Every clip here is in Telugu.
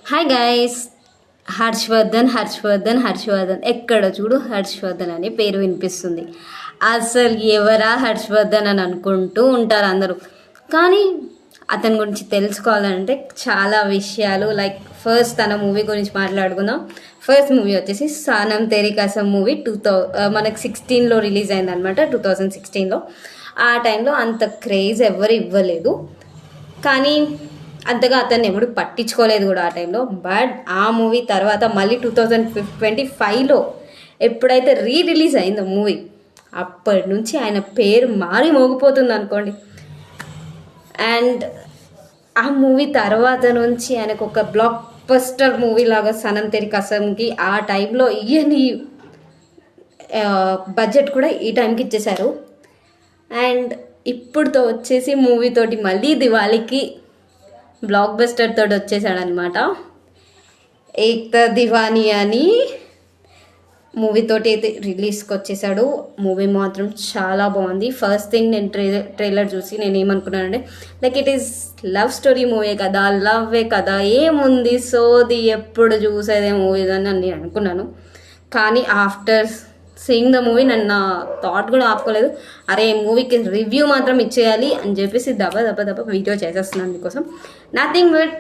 Hi guys. హర్షవర్ధన్ ఎక్కడ చూడు హర్షవర్ధన్ అనే పేరు వినిపిస్తుంది. అసలు ఎవరా హర్షవర్ధన్ అని అనుకుంటూ ఉంటారు అందరూ. కానీ అతని గురించి తెలుసుకోవాలంటే చాలా విషయాలు. లైక్ ఫస్ట్ తన మూవీ గురించి మాట్లాడుకుందాం. ఫస్ట్ మూవీ వచ్చేసి సనమ్ తేరీ కసమ్ మూవీ మనకు 16లో రిలీజ్ అయింది అనమాట. 2016లో. ఆ టైంలో అంత క్రేజ్ ఎవరు ఇవ్వలేదు, కానీ అంతగా అతన్ని ఎవడు పట్టించుకోలేదు కూడా ఆ టైంలో. బట్ ఆ మూవీ తర్వాత మళ్ళీ 2025లో ఎప్పుడైతే రిలీజ్ అయిందో మూవీ, అప్పటి నుంచి ఆయన పేరు మారి మోగిపోతుంది అనుకోండి. అండ్ ఆ మూవీ తర్వాత నుంచి ఆయనకు ఒక బ్లాక్ బస్టర్ మూవీ లాగా సనమ్ తేరీ కసమ్కి ఆ టైంలో ఇయని బడ్జెట్ కూడా ఈ టైంకి ఇచ్చేశారు. అండ్ ఇప్పుడుతో వచ్చేసి మూవీతోటి మళ్ళీ దివాళీకి బ్లాక్ బస్టర్ తోటి వచ్చేసాడనమాట. ఏక్ దివానీ అని మూవీతోటి అయితే రిలీజ్కి వచ్చేసాడు. మూవీ మాత్రం చాలా బాగుంది. ఫస్ట్ థింగ్ నేను ట్రైలర్ చూసి నేను ఏమనుకున్నానంటే, like it is love story movie కదా, లవ్వే కదా, ఏముంది సోది ఎప్పుడు చూసేదే మూవీ అని నేను అనుకున్నాను. కానీ ఆఫ్టర్ సీయింగ్ ద మూవీ నన్ను నా థాట్ కూడా ఆపుకోలేదు. అరే మూవీకి రివ్యూ మాత్రం ఇచ్చేయాలి అని చెప్పేసి దబ్బ వీడియో చేసేస్తున్నాను మీకోసం. నథింగ్ బట్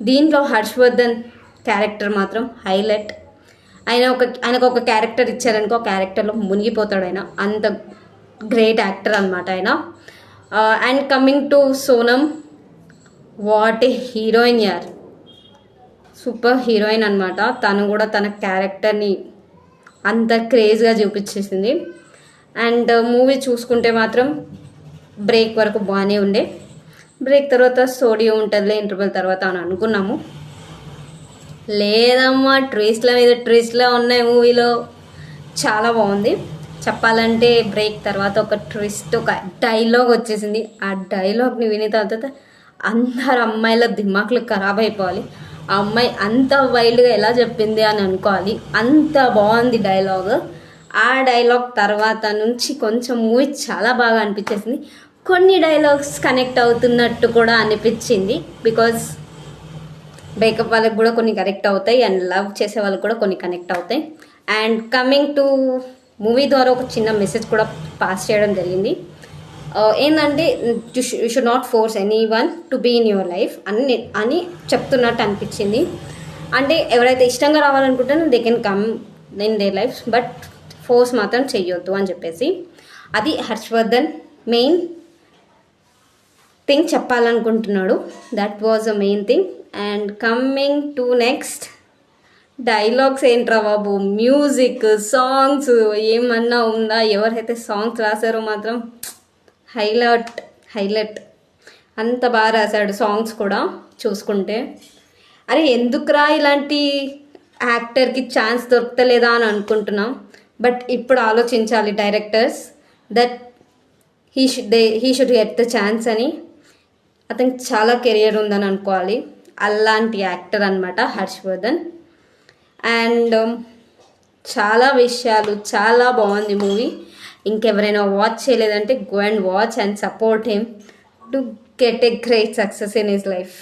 దీంట్లో హర్షవర్ధన్ క్యారెక్టర్ మాత్రం హైలైట్. ఆయనకు ఒక క్యారెక్టర్ ఇచ్చారనుకో, క్యారెక్టర్లో మునిగిపోతాడు ఆయన. అంత గ్రేట్ యాక్టర్ అనమాట ఆయన. And coming to Sonam, what a heroine యార్, సూపర్ హీరోయిన్ అనమాట. తను కూడా తన క్యారెక్టర్ని అంత క్రేజ్గా చూపించేసింది. అండ్ మూవీ చూసుకుంటే మాత్రం బ్రేక్ వరకు బాగానే ఉండే. బ్రేక్ తర్వాత స్టోరీ ఉంటుందిలే ఇంటర్వెల్ తర్వాత అని అనుకున్నాము. లేదమ్మా, ట్విస్ట్ల మీద ట్విస్ట్లా ఉన్నాయి మూవీలో. చాలా బాగుంది. చెప్పాలంటే బ్రేక్ తర్వాత ఒక ట్విస్ట్, ఒక డైలాగ్ వచ్చేసింది. ఆ డైలాగ్ని విని తర్వాత అందరు అమ్మాయిల దిమాకులు ఖరాబ్ అయిపోవాలి. ఆ అమ్మాయి అంత వైల్డ్గా ఎలా చెప్పింది అని అనుకోవాలి. అంత బాగుంది డైలాగ్. ఆ డైలాగ్ తర్వాత నుంచి కొంచెం మూవీ చాలా బాగా అనిపించేసింది. కొన్ని డైలాగ్స్ కనెక్ట్ అవుతున్నట్టు కూడా అనిపించింది. బికాజ్ బ్రేకప్ వాళ్ళకి కూడా కొన్ని కనెక్ట్ అవుతాయి, అండ్ లవ్ చేసే వాళ్ళకి కూడా కొన్ని కనెక్ట్ అవుతాయి. అండ్ కమింగ్ టు మూవీ ద్వారా ఒక చిన్న మెసేజ్ కూడా పాస్ చేయడం జరిగింది. ఏంటంటే you should not force any one to be in your life అని చెప్తున్నట్టు అనిపించింది. అంటే ఎవరైతే ఇష్టంగా రావాలనుకుంటారో they can come in their life, but force మాత్రం చెయ్యొద్దు అని చెప్పేసి అది హర్షవర్ధన్ మెయిన్ థింగ్ చెప్పాలనుకుంటున్నాడు. That was a main thing. And coming to next, dialogues ఏంట్రా బాబు, మ్యూజిక్, సాంగ్స్ ఏమన్నా ఉందా? ఎవరైతే సాంగ్స్ రాశారో మాత్రం హైలైట్. అంత బాగా రాశాడు సాంగ్స్ కూడా చూసుకుంటే. అరే ఎందుకురా ఇలాంటి యాక్టర్కి ఛాన్స్ దొరకలేదా అని అనుకుంటున్నాం. బట్ ఇప్పుడు ఆలోచించాలి directors, that he should get the chance అని. అతనికి చాలా కెరియర్ ఉందని అనుకోవాలి. అలాంటి యాక్టర్ అనమాట హర్షవర్ధన్. అండ్ చాలా విషయాలు, చాలా బాగుంది మూవీ. ఇంకెవరైనా వాచ్ చేయలేదంటే go and watch and support him to get a great success in his life.